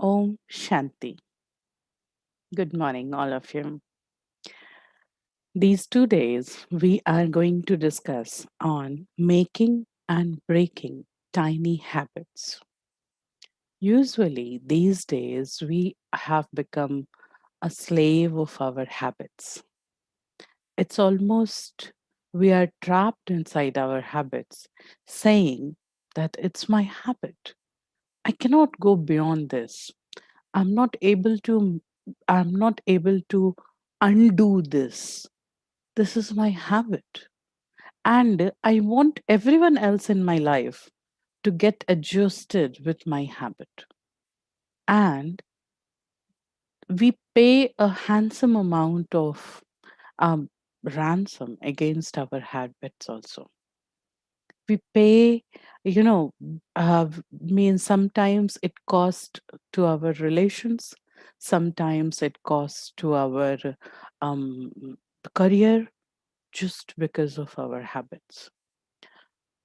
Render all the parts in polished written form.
Om Shanti. Good morning, all of you. These 2 days, we are going to discuss on making and breaking tiny habits. Usually, these days, we have become a slave of our habits. It's almost we are trapped inside our habits, saying that it's my habit. I cannot go beyond this. I'm not able to I'm not able to undo this. This is my habit. And I want everyone else in my life to get adjusted with my habit. And we pay a handsome amount of um, ransom against our habits also. We pay, you know, means sometimes it costs to our relations, sometimes it costs to our um, career just because of our habits.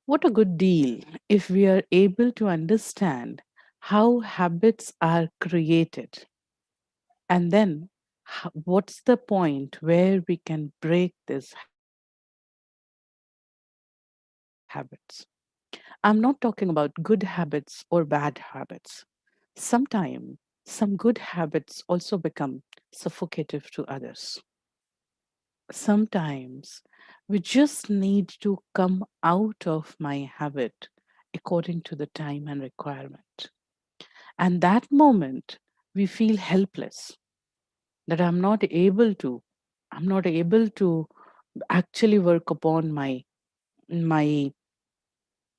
What a good deal if we are able to understand how habits are created, and then what's the point where we can break these habits. I'm not talking about good habits or bad habits. Sometimes some good habits also become suffocative to others. Sometimes we just need to come out of my habit according to the time and requirement. And that moment, we feel helpless that I'm not able to actually work upon my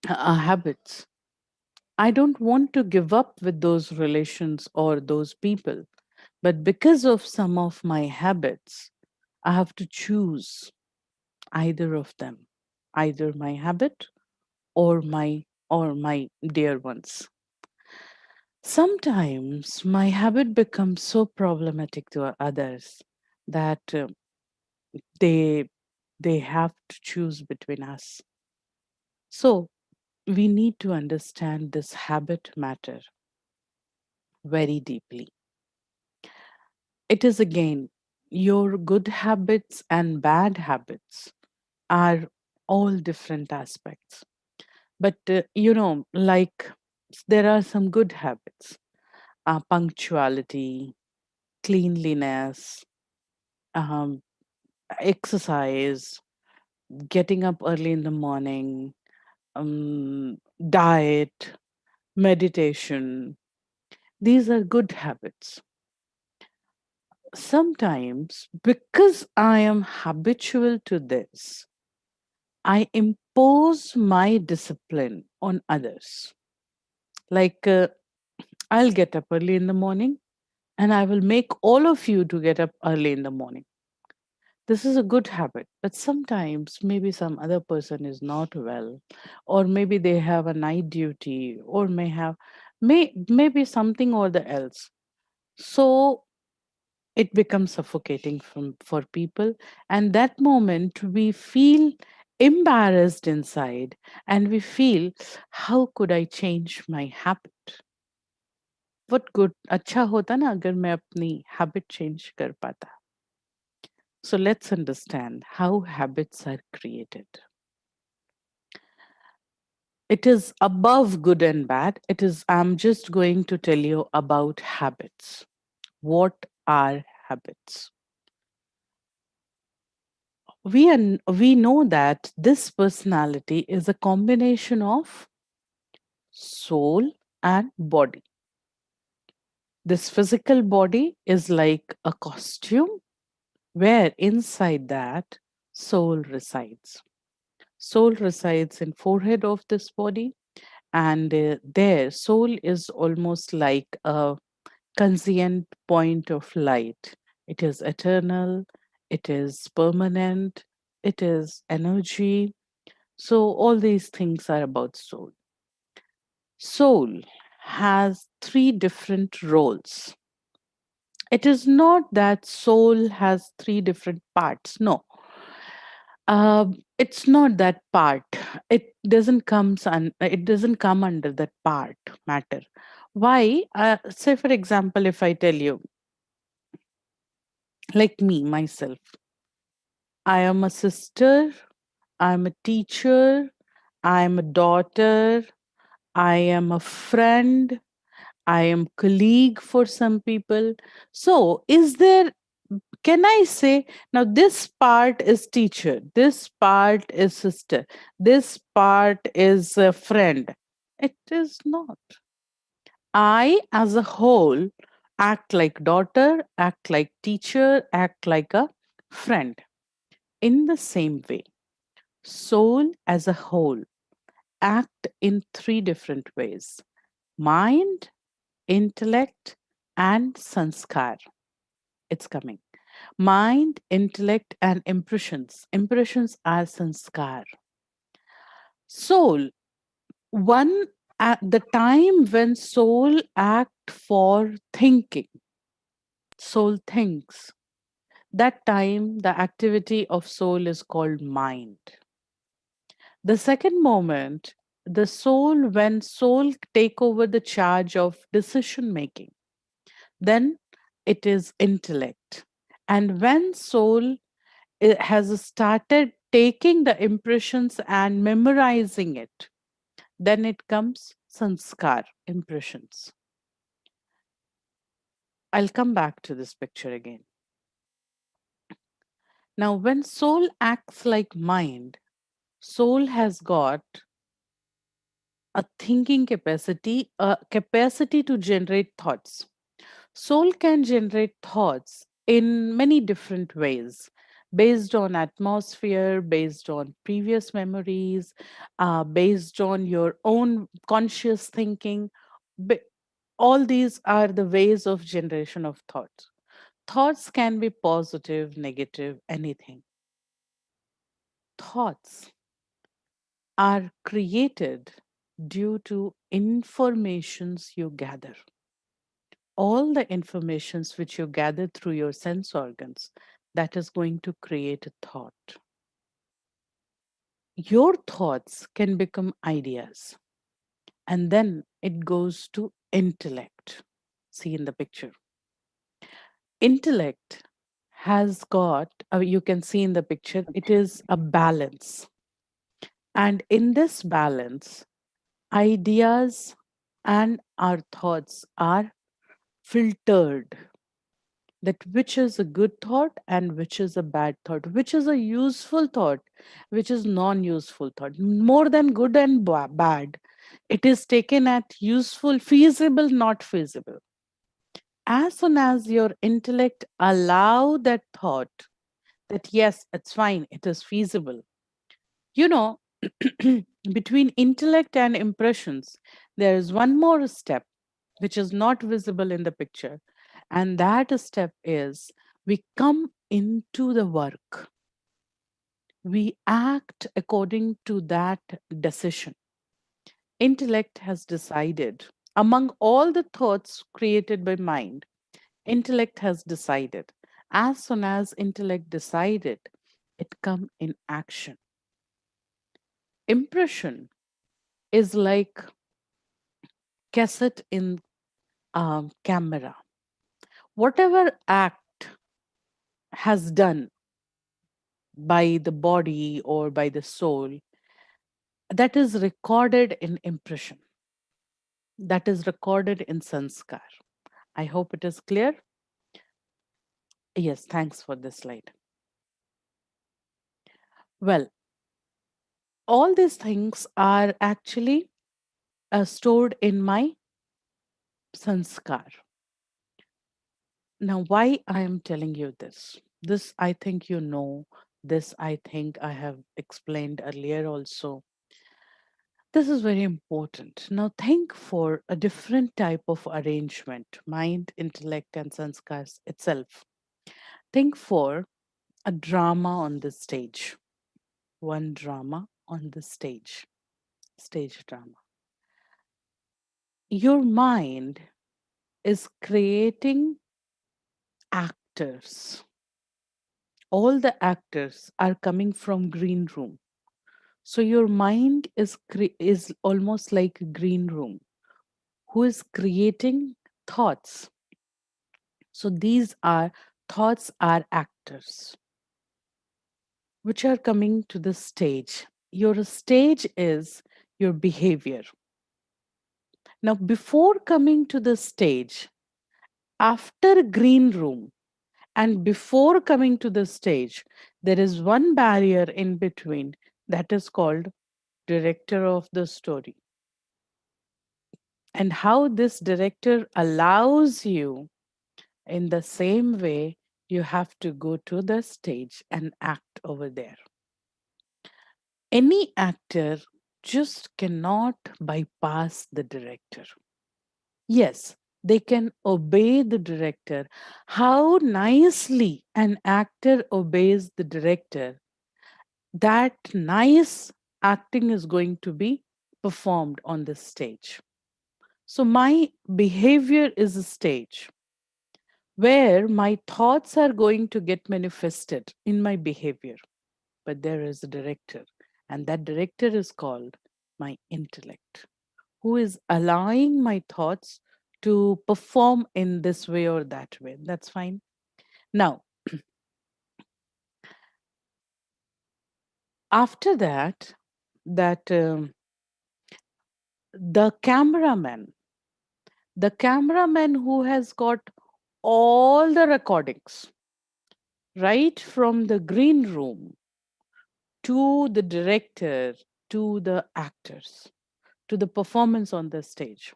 habits. I don't want to give up with those relations or those people, but because of some of my habits, I have to choose either of them, either my habit or my dear ones. Sometimes my habit becomes so problematic to others that they they have to choose between us. So we need to understand this habit matter very deeply. It is again your good habits and bad habits are all different aspects. But like there are some good habits, punctuality, cleanliness, um, exercise, getting up early in the morning, diet, meditation. These are good habits. Sometimes, because I am habitual to this, I impose my discipline on others. Like, I'll get up early in the morning and I will make all of you to get up early in the morning. This is a good habit, but sometimes maybe some other person is not well, or maybe they have a night duty, or maybe something or the else. So it becomes suffocating for people, and that moment we feel embarrassed inside, and we feel, how could I change my habit? What good अच्छा होता ना अगर मैं अपनी habit change कर पाता. So let's understand how habits are created. It is above good and bad. I'm just going to tell you about habits. What are habits? We know that this personality is a combination of soul and body. This physical body is like a costume where inside that soul resides. Soul resides in forehead of this body, and their soul is almost like a conscient point of light. It is eternal, it is permanent, it is energy. So all these things are about soul. Soul has three different roles. It is not that soul has three different parts. No, it's not that part. It doesn't come under that part matter. Why? Say, for example, if I tell you, like me, myself, I am a sister, I'm a teacher, I'm a daughter, I am a friend, I am colleague for some people. So, is there, can I say, now this part is teacher, this part is sister, this part is a friend? It is not. I, as a whole, act like daughter, act like teacher, act like a friend. In the same way, soul as a whole act in three different ways: mind, intellect, and sanskar. It's coming. Mind, intellect, and impressions. Impressions are sanskar. Soul, one at the time when soul act for thinking, soul thinks. That time, the activity of soul is called mind. The second moment, the soul, when soul take over the charge of decision making, then it is intellect. And when soul has started taking the impressions and memorizing it, then it comes sanskar, impressions. I'll come back to this picture again. Now, when soul acts like mind, soul has got a thinking capacity, a capacity to generate thoughts. Soul can generate thoughts in many different ways, based on atmosphere, based on previous memories, based on your own conscious thinking. Ba- All these are the ways of generation of thoughts. Thoughts can be positive, negative, anything. Thoughts are created due to informations you gather. All the informations which you gather through your sense organs, that is going to create a thought. Your thoughts can become ideas, and then it goes to intellect. See in the picture. Intellect has got, you can see in the picture, it is a balance. And in this balance, ideas and our thoughts are filtered, that which is a good thought and which is a bad thought, which is a useful thought, which is non-useful thought. More than good and bad, it is taken at useful, feasible, not feasible. As soon as your intellect allow that thought that yes, it's fine, it is feasible, you know, between intellect and impressions, there is one more step which is not visible in the picture. And that step is we come into the work, we act according to that decision. Intellect has decided, among all the thoughts created by mind, intellect has decided. As soon as intellect decided, it come in action. Impression is like cassette in camera. Whatever act has done by the body or by the soul, that is recorded in impression, that is recorded in sanskar. I hope it is clear. Yes, thanks for this slide. Well, all these things are actually stored in my sanskar. Now, why I am telling you this? This I think you know. This I think I have explained earlier also. This is very important. Now, think for a different type of arrangement, mind, intellect, and sanskars itself. Think for a drama on the stage, one drama on the stage drama. Your mind is creating actors. All the actors are coming from green room. So your mind is is almost like a green room. who is creating thoughts. So these are thoughts are actors which are coming to the stage. Your stage is your behavior. Now, before coming to the stage, after green room, and before coming to the stage, there is one barrier in between that is called director of the story. And how this director allows you in the same way, you have to go to the stage and act over there. Any actor just cannot bypass the director. Yes, they can obey the director. How nicely an actor obeys the director, that nice acting is going to be performed on the stage. So, my behavior is a stage where my thoughts are going to get manifested in my behavior. But there is a director, and that director is called my intellect, who is allowing my thoughts to perform in this way or that way. That's fine. Now, after that, that the cameraman, the cameraman who has got all the recordings, right from the green room to the director to the actors to the performance on the stage.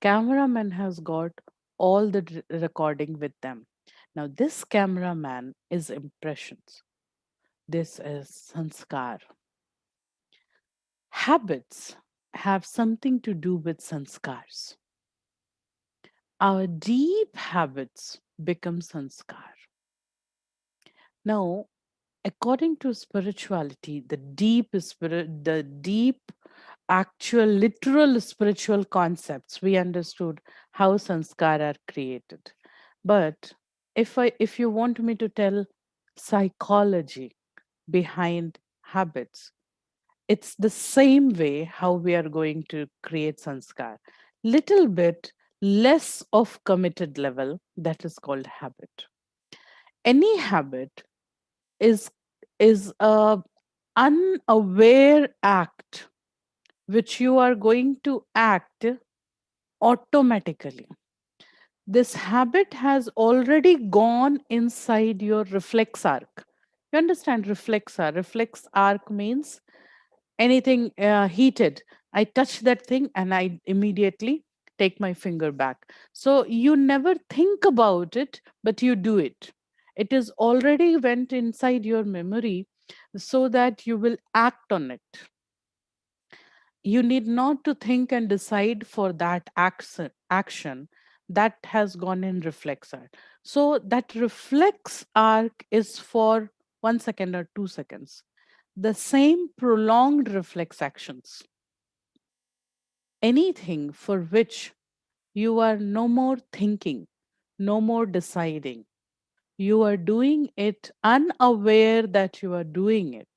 Cameraman has got all the recording with them. Now, this cameraman is impressions. This is sanskar. Habits have something to do with sanskars. Our deep habits become sanskar. Now, according to spirituality, the deep actual literal spiritual concepts, we understood how sanskar are created. But if you want me to tell psychology behind habits, it's the same way how we are going to create sanskar. Little bit less of committed level, that is called habit. Any habit is a unaware act which you are going to act automatically. This habit has already gone inside your reflex arc. You understand reflex arc? Reflex arc means anything heated. I touch that thing and I immediately take my finger back. So you never think about it, but you do it. It is already went inside your memory so that you will act on it. You need not to think and decide for that action that has gone in reflex arc. So that reflex arc is for 1 second or 2 seconds. The same prolonged reflex actions, anything for which you are no more thinking, no more deciding, you are doing it unaware that you are doing it.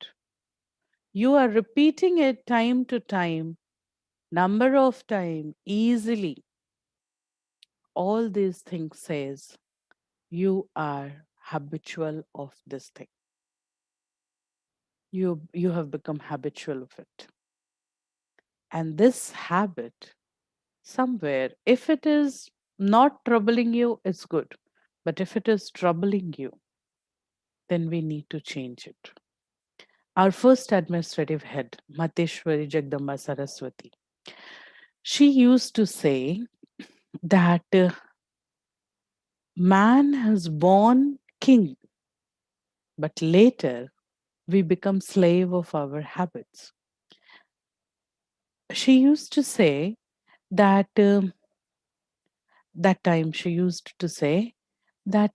You are repeating it time to time, number of time, easily. All these things says you are habitual of this thing. You have become habitual of it. And this habit, somewhere, if it is not troubling you, it's good. But if it is troubling you, then we need to change it. Our first administrative head, Mateshwari Jagdamba Saraswati, she used to say that man has born king, but later we become slave of our habits. She used to say that that time she used to say that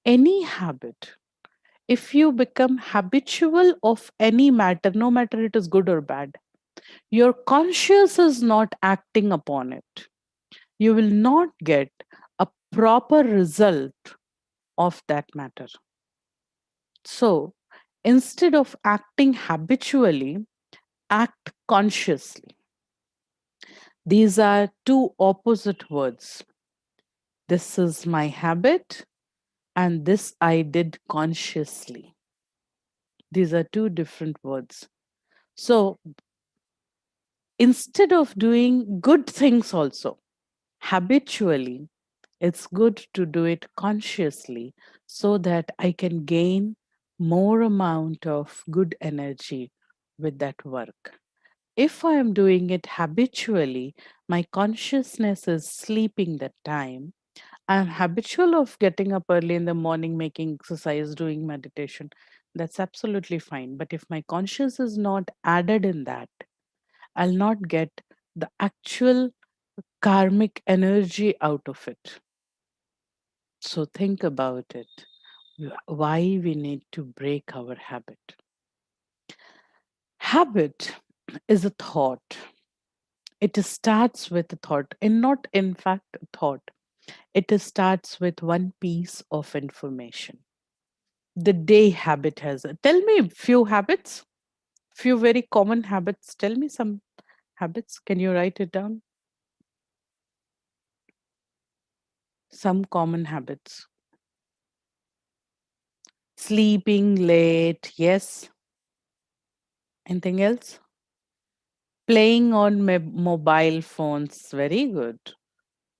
any habit, if you become habitual of any matter, no matter it is good or bad, your conscious is not acting upon it, you will not get a proper result of that matter. So instead of acting habitually, act consciously. These are two opposite words. This is my habit, and this I did consciously. These are two different words. So instead of doing good things also habitually, it's good to do it consciously so that I can gain more amount of good energy with that work. If I am doing it habitually, my consciousness is sleeping that time. I'm habitual of getting up early in the morning, making exercise, doing meditation. That's absolutely fine. But if my conscious is not added in that, I'll not get the actual karmic energy out of it. So think about it. Why we need to break our habit. Habit is a thought. It starts with a thought, and not in fact a thought. It starts with one piece of information. The day habit has. Tell me few habits, few very common habits. Tell me some habits. Can you write it down? Some common habits. Sleeping late. Yes. Anything else? Playing on mobile phones. Very good.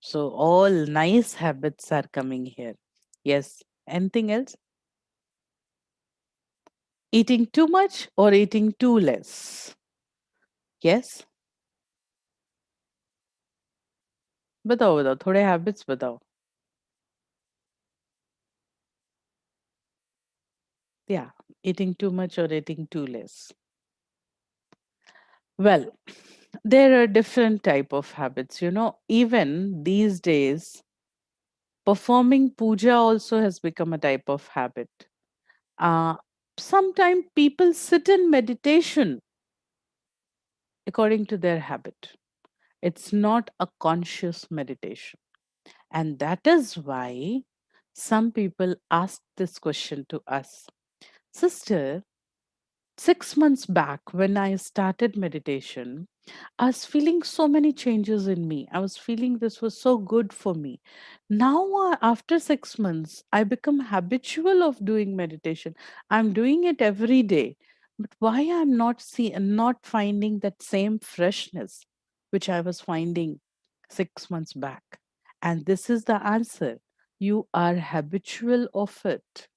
So all nice habits are coming here. Yes. Anything else? Eating too much or eating too less? Yes. बताओ बताओ थोड़े habits बताओ. Yeah, eating too much or eating too less. Well, there are different type of habits. Even these days, performing puja also has become a type of habit. Uh, Sometimes people sit in meditation according to their habit. It's not a conscious meditation. And that is why some people ask this question to us. Sister, 6 months back when I started meditation, I was feeling so many changes in me. I was feeling this was so good for me. Now, after 6 months, I become habitual of doing meditation. I'm doing it every day. But why I'm not finding that same freshness which I was finding 6 months back? And this is the answer. You are habitual of it.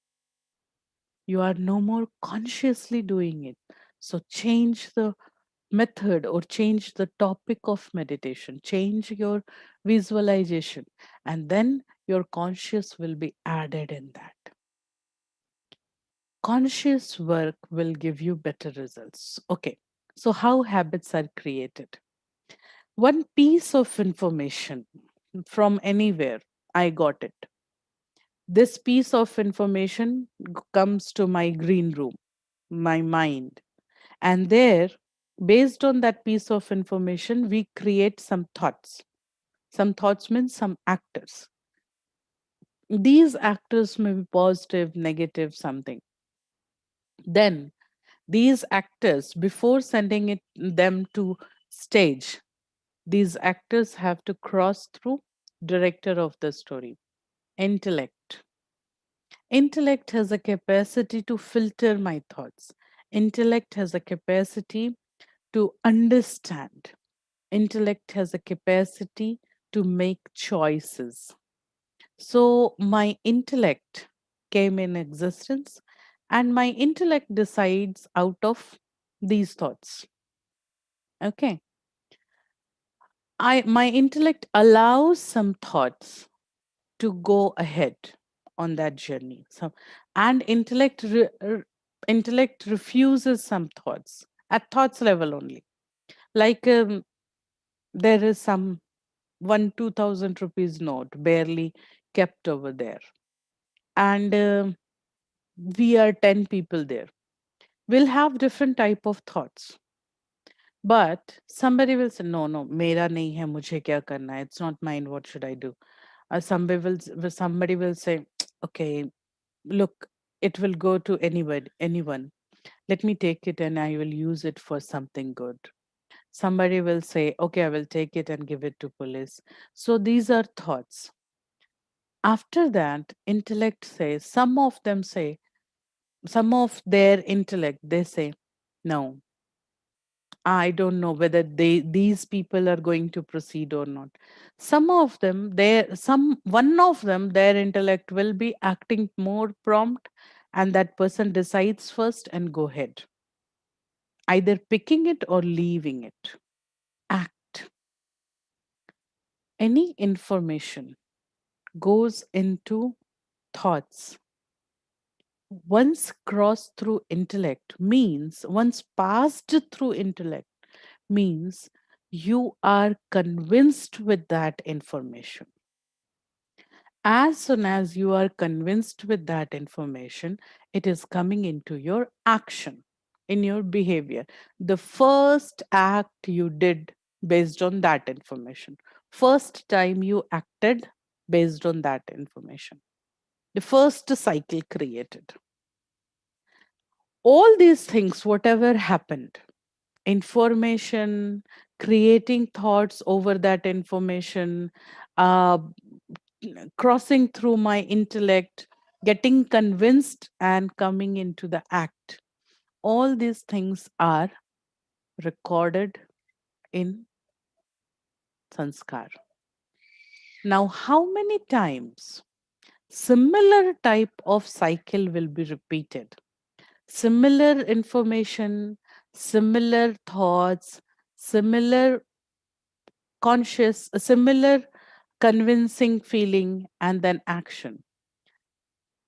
You are no more consciously doing it. So change the method or change the topic of meditation, change your visualization, and then your conscious will be added in that. Conscious work will give you better results. Okay, so how habits are created? One piece of information from anywhere, I got it. This piece of information comes to my green room, my mind. And there, based on that piece of information, we create some thoughts. Some thoughts means some actors. These actors may be positive, negative, something. Then these actors, before sending them to stage, these actors have to cross through director of the story, intellect. Intellect has a capacity to filter my thoughts. Intellect has a capacity to understand. Intellect has a capacity to make choices. So my intellect came in existence, and my intellect decides out of these thoughts. Okay. My intellect allows some thoughts to go ahead on that journey. So, and intellect refuses some thoughts at thoughts level only. Like there is some 1 2,000 rupees note barely kept over there, and we are 10 people there. We'll have different type of thoughts, but somebody will say no, no, mera nahi hai, mujhe kya karna hai, it's not mine, what should I do? Somebody will say okay, look, it will go to anyone, let me take it and I will use it for something good. Somebody will say, okay, I will take it and give it to police. So these are thoughts. After that, intellect says, some of their intellect, they say, no, I don't know whether these people are going to proceed or not. Some of them, one of them, their intellect will be acting more prompt, and that person decides first and go ahead, either picking it or leaving it. Act. Any information goes into thoughts. Once crossed through intellect means, once passed through intellect means you are convinced with that information. As soon as you are convinced with that information, it is coming into your action, in your behavior. The first act you did based on that information, first time you acted based on that information, the first cycle created. All these things, whatever happened, information, creating thoughts over that information, uh, crossing through my intellect, getting convinced, and coming into the act. All these things are recorded in sanskar. Now, how many times similar type of cycle will be repeated? Similar information, similar thoughts, similar similar convincing feeling, and then action.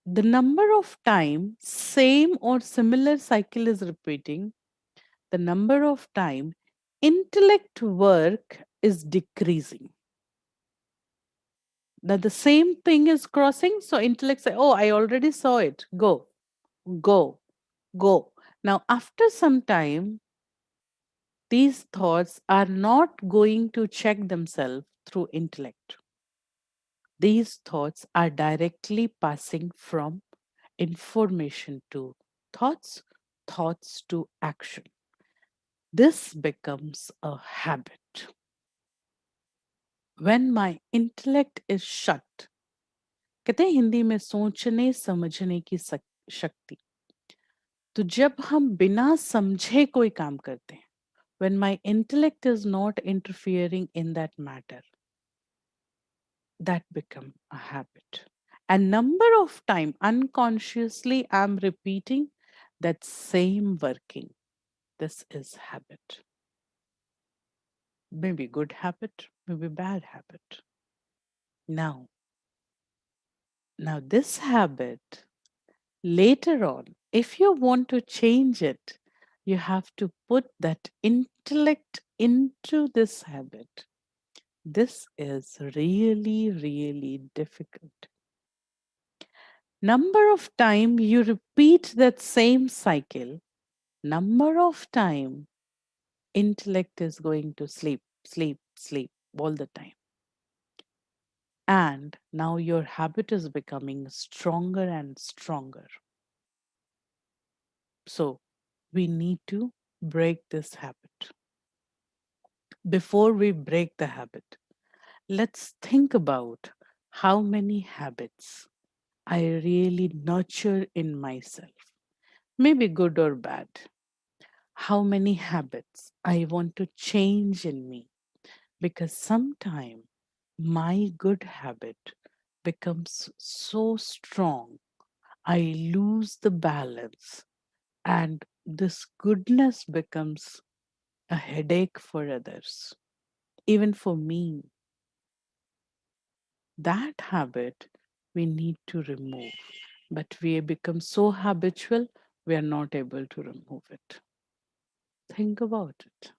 The number of time same or similar cycle is repeating, the number of time intellect work is decreasing. That the same thing is crossing, so intellect say, oh, I already saw it, go, go, go. Now after some time, these thoughts are not going to check themselves through intellect. These thoughts are directly passing from information to thoughts, thoughts to action. This becomes a habit. When my intellect is shut, कहते हैं हिंदी में सोचने समझने की शक्ति, तो जब हम बिना समझे कोई काम करते हैं, when my intellect is not interfering in that matter, that become a habit. And number of time unconsciously I'm repeating that same working. This is habit. Maybe good habit, maybe bad habit. Now this habit, later on, if you want to change it, you have to put that intellect into this habit. This is really, really difficult. Number of time you repeat that same cycle, number of time intellect is going to sleep, sleep, sleep all the time. And now your habit is becoming stronger and stronger. So we need to break this habit. Before we break the habit, let's think about how many habits I really nurture in myself, maybe good or bad. How many habits I want to change in me, because sometimes my good habit becomes so strong, I lose the balance, and this goodness becomes a headache for others, even for me. That habit we need to remove, but we become so habitual, we are not able to remove it. Think about it.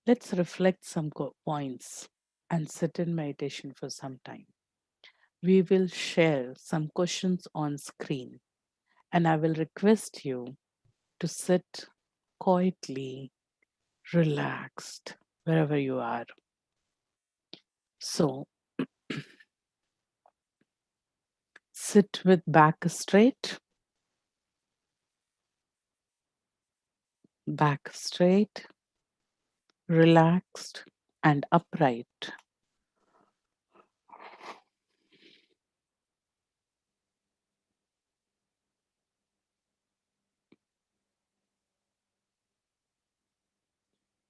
Let's reflect some points and sit in meditation for some time. We will share some questions on screen, and I will request you to sit quietly, relaxed, wherever you are. So, sit with back straight, back straight, relaxed, and upright.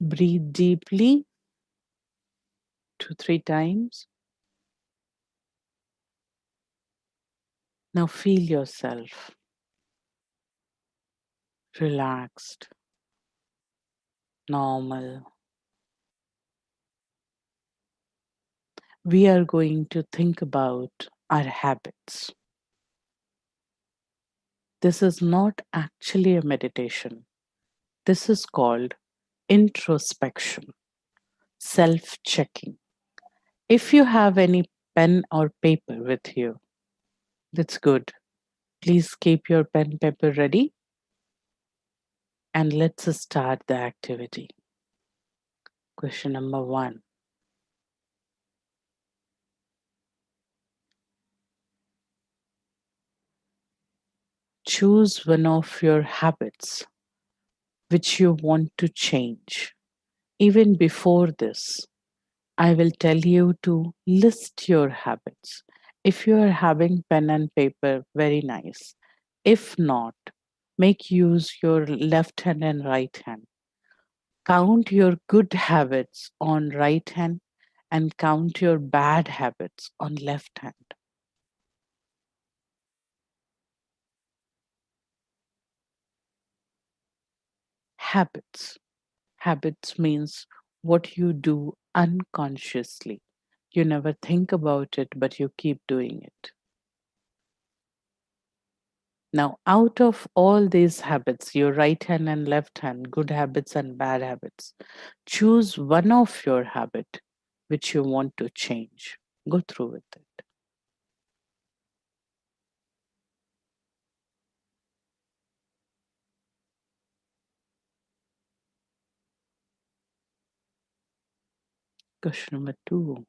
Breathe deeply 2, 3 times. Now feel yourself relaxed, normal. We are going to think about our habits. This is not actually a meditation. This is called introspection, self checking. If you have any pen or paper with you, that's good. Please keep your pen paper ready and let's start the activity. Question number 1. Choose one of your habits which you want to change. Even before this, I will tell you to list your habits. If you are having pen and paper, very nice. If not, make use your left hand and right hand. Count your good habits on right hand and count your bad habits on left hand. Habits. Habits means what you do unconsciously. You never think about it, but you keep doing it. Now, out of all these habits, your right hand and left hand, good habits and bad habits, choose one of your habit which you want to change. Go through with it. Question number 2.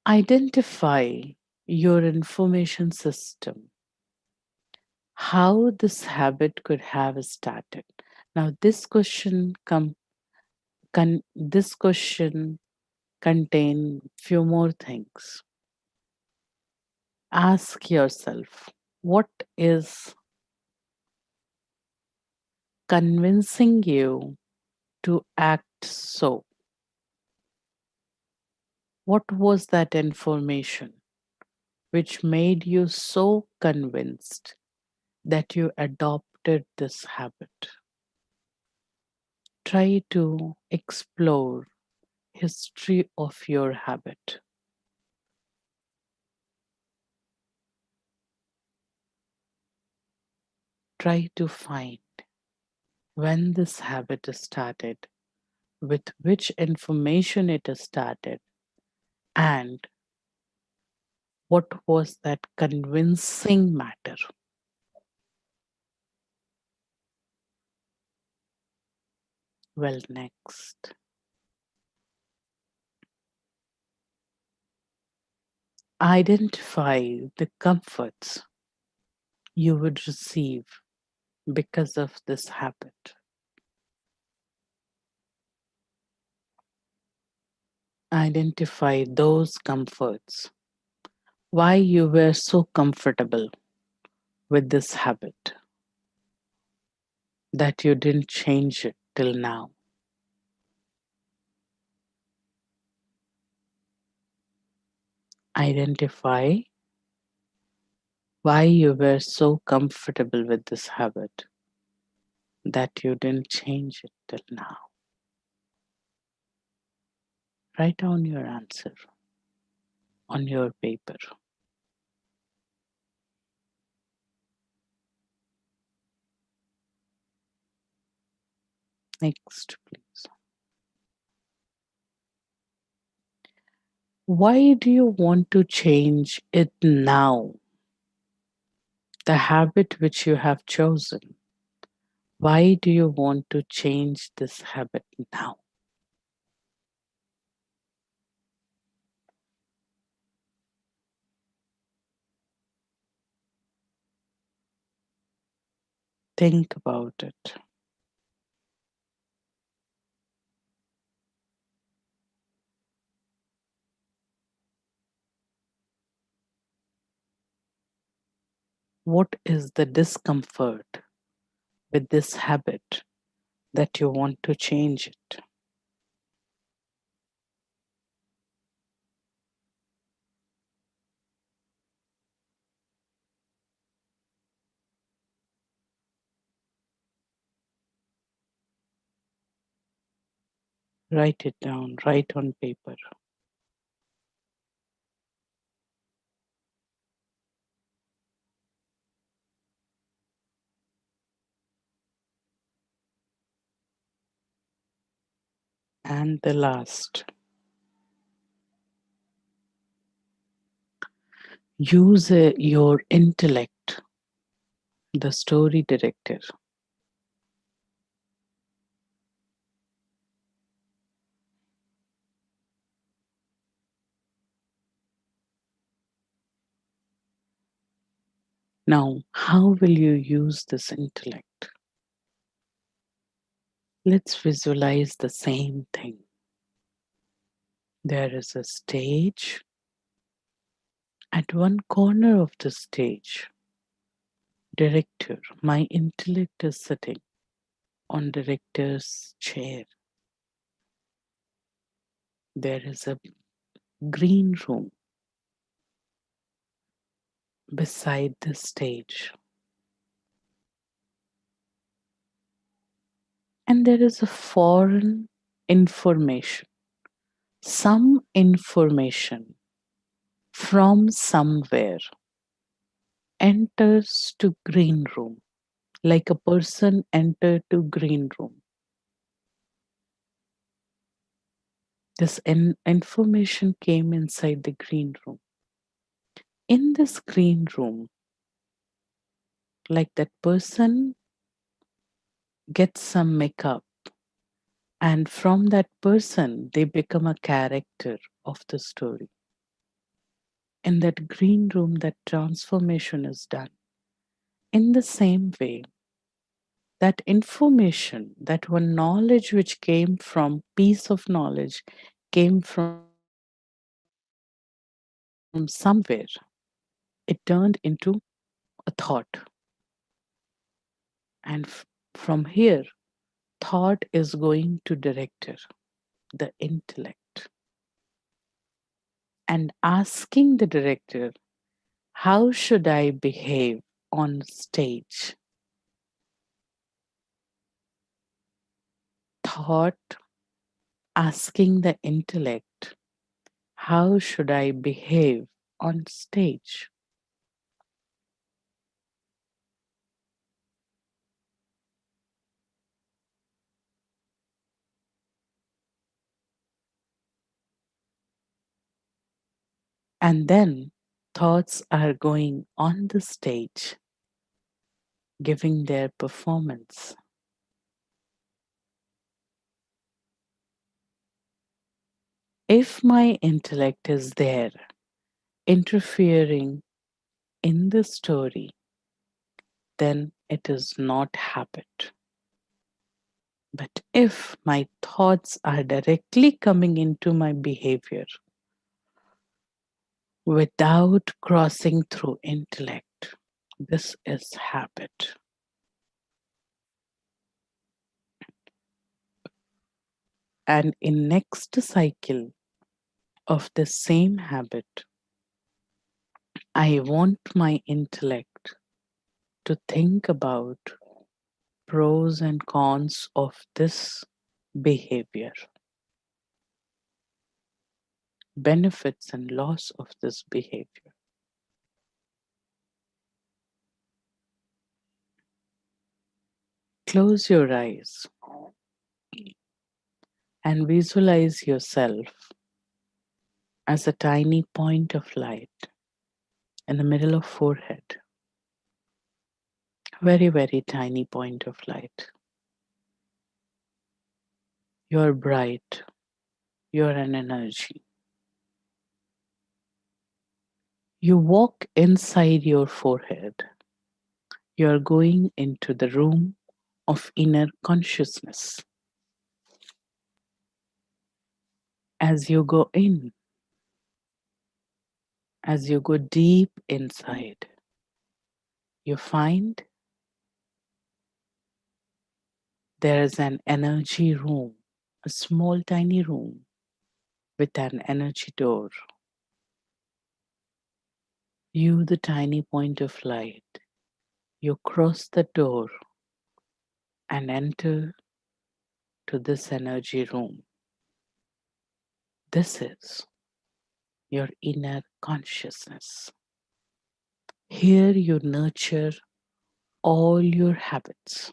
Identify your information system. How this habit could have started. Now, this question contain few more things. Ask yourself, what is convincing you to act so? What was that information which made you so convinced that you adopted this habit? Try to explore history of your habit. Try to find when this habit started, with which information it started, and what was that convincing matter. Well, next, identify the comforts you would receive because of this habit. Identify those comforts, why you were so comfortable with this habit that you didn't change it till now. Identify why you were so comfortable with this habit that you didn't change it till now. Write down your answer on your paper. Next, please. Why do you want to change it now? The habit which you have chosen. Why do you want to change this habit now? Think about it. What is the discomfort with this habit that you want to change it? Write it down, write on paper. And the last, use your intellect, the story director. Now, how will you use this intellect? Let's visualize the same thing. There is a stage. At one corner of the stage, director, my intellect is sitting on director's chair. There is a green room beside the stage. And there is a foreign information, some information from somewhere enters to green room, like a person entered to green room. This information came inside the green room. In this green room, like that person gets some makeup, and from that person, they become a character of the story. In that green room, that transformation is done. In the same way, that information, that one knowledge which came from piece of knowledge, came from somewhere, it turned into a thought. And from here, thought is going to director, the intellect, and asking the director, how should I behave on stage? Thought asking the intellect, how should I behave on stage? And then thoughts are going on the stage, giving their performance. If my intellect is there, interfering in the story, then it is not habit. But if my thoughts are directly coming into my behavior without crossing through intellect, this is habit. And in next cycle of the same habit, I want my intellect to think about pros and cons of this behavior, benefits and loss of this behavior. Close your eyes and visualize yourself as a tiny point of light in the middle of forehead. Very, very tiny point of light. You're bright. You're an energy. You walk inside your forehead. You're going into the room of inner consciousness. As you go in, as you go deep inside, you find there is an energy room, a small tiny room with an energy door. You, the tiny point of light, you cross the door and enter to this energy room. This is your inner consciousness. Here you nurture all your habits.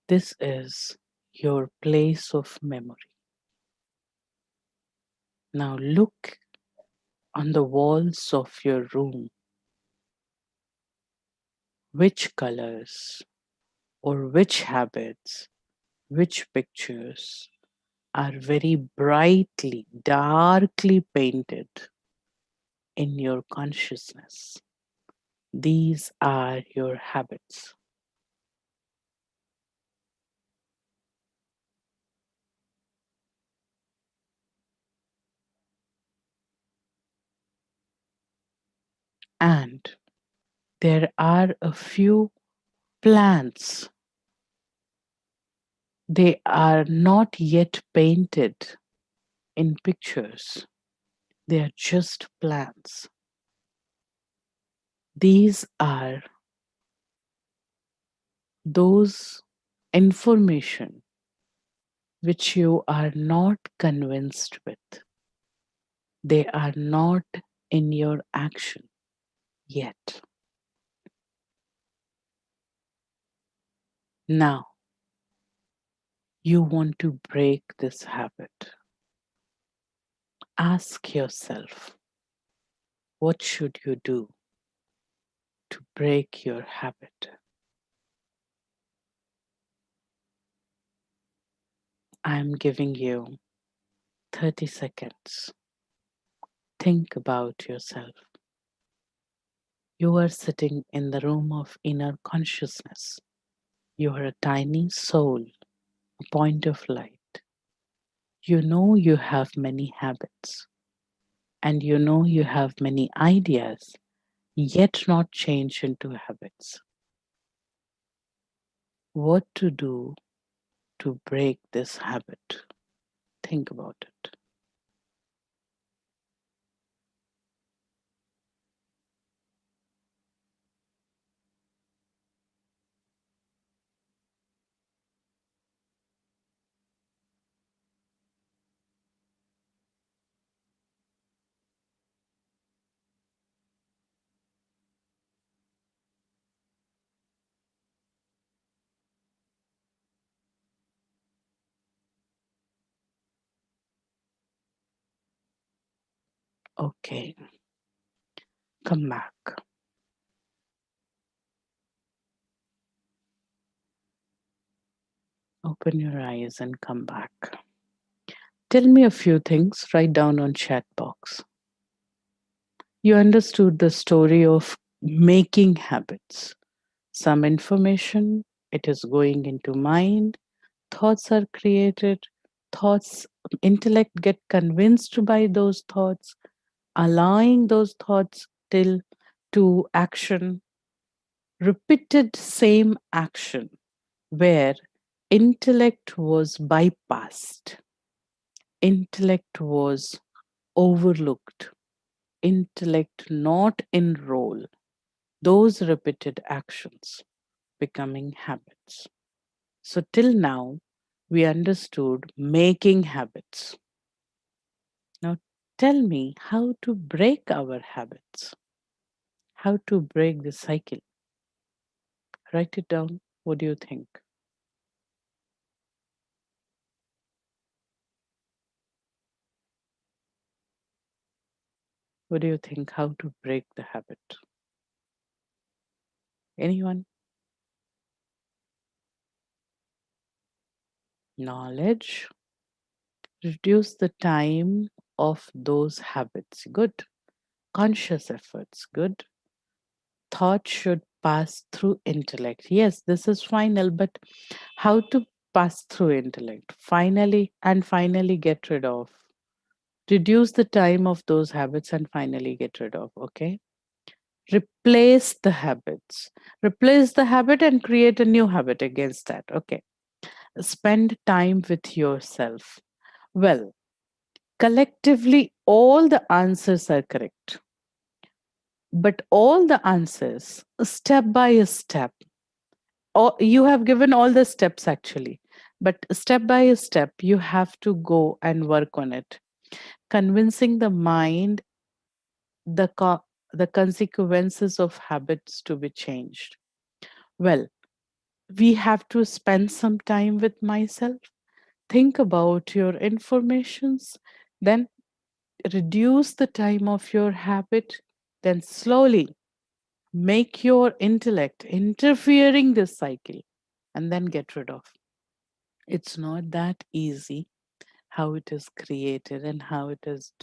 This is your place of memory. Now look on the walls of your room. Which colors or which habits, which pictures are very brightly, darkly painted in your consciousness? These are your habits. And there are a few plants. They are not yet painted in pictures. They are just plants. These are those information which you are not convinced with. They are not in your action yet. Now, you want to break this habit. Ask yourself, what should you do to break your habit? I'm giving you 30 seconds. Think about yourself. You are sitting in the room of inner consciousness. You are a tiny soul, a point of light. You know you have many habits, and you know you have many ideas, yet not changed into habits. What to do to break this habit? Think about it. Okay, come back. Open your eyes and come back. Tell me a few things, write down on chat box. You understood the story of making habits. Some information, it is going into mind, thoughts are created, thoughts, intellect get convinced by those thoughts, allowing those thoughts till to action, repeated same action where intellect was bypassed, intellect was overlooked, intellect not in role, those repeated actions becoming habits. So till now, we understood making habits. Now tell me how to break our habits, how to break the cycle. Write it down. What do you think? What do you think? How to break the habit? Anyone? Knowledge. Reduce the time of those habits. Good. Conscious efforts. Good. Thought should pass through intellect. Yes, this is final, but how to pass through intellect? Finally get rid of. Reduce the time of those habits and finally get rid of. Okay. Replace the habits. Replace the habit and create a new habit against that. Okay. Spend time with yourself. Well, collectively, all the answers are correct, but all the answers, step by step, or you have given all the steps actually, but step by step, you have to go and work on it, convincing the mind the the consequences of habits to be changed. Well, we have to spend some time with myself, think about your informations, then reduce the time of your habit, then slowly make your intellect interfering this cycle, and then get rid of. It's not that easy how it is created and how it is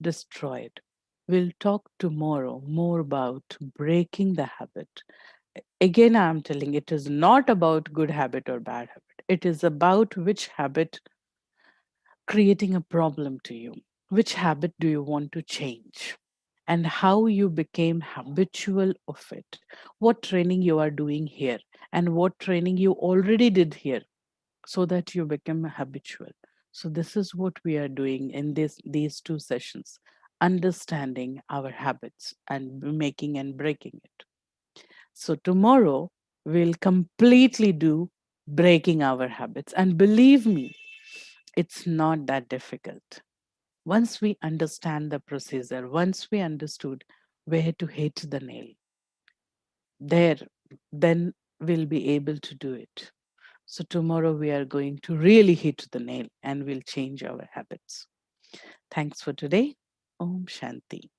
destroyed. We'll talk tomorrow more about breaking the habit. Again, I'm telling it is not about good habit or bad habit. It is about which habit creating a problem to you. Which habit do you want to change? And how you became habitual of it. What training you are doing here and what training you already did here so that you become habitual. So this is what we are doing in these two sessions, understanding our habits and making and breaking it. So tomorrow we'll completely do breaking our habits. And believe me, it's not that difficult. Once we understand the procedure, once we understood where to hit the nail, there, then we'll be able to do it. So tomorrow we are going to really hit the nail and we'll change our habits. Thanks for today. Om Shanti.